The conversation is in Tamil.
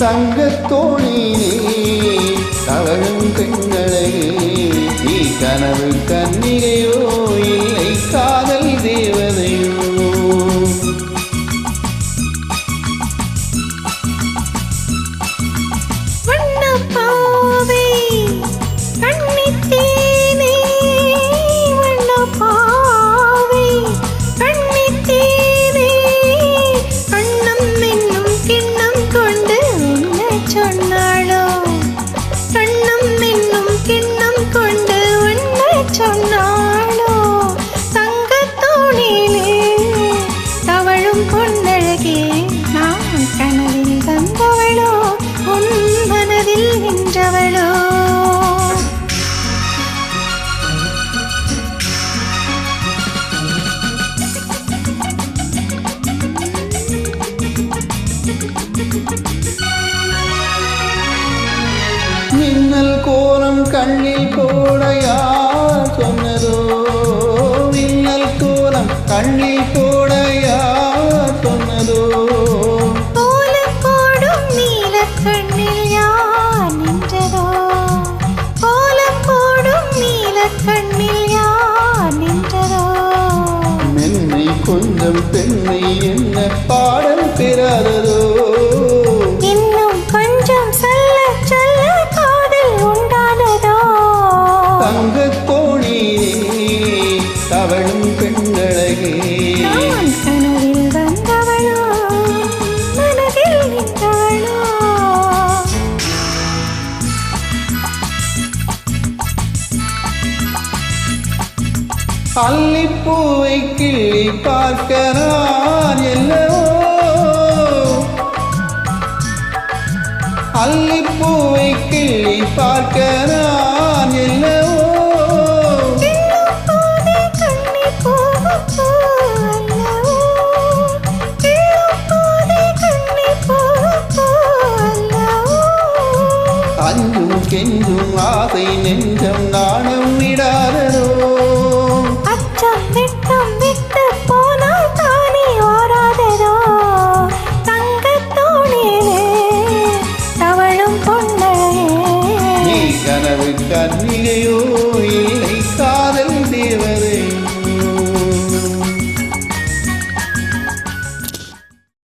தங்கத்தோணியிலே தவழும் பெண்களே, நீ கனவு கன்னிகையோ இல்லை காதல் தேவதையோ? மின்னல் கோலம் கண்ணில் போட யார் சொன்னதோ? மின்னல் கோலம் கண்ணில் போட யார் சொன்னதோ? கோலம் போடும் நீல கண்ணில் யார் நின்றதோ? கோலம் போடும் நீல கண்ணில் யார் நின்றதோ? மென்மை கொஞ்சம் பெண்ணை என்ன பாடல் பெறாததோ? இன்னும் கொஞ்சம் சொல்ல சொல்ல காதல் உண்டானதோ? தங்கத்தோணியிலே தவழும் பெண்களே, நான் கனவில் வந்தவளோ மனதில் நின்றவளோ? அல்லிப்பூவை கிள்ளி பார்க்க நான் எல்லவோ? அல்லிப்பூவை கிள்ளி பார்க்க நான் எல்லவோ? அஞ்சும் கெஞ்சும் ஆசை நெஞ்சம் நாணம் விடாததோ? அச்சம் விட்டம் விட்டு போனால் தானே வாராததோ? தங்கத்தோணியிலே தவழும் பொன்னையே, நீ கனவு கன்னிகையோ?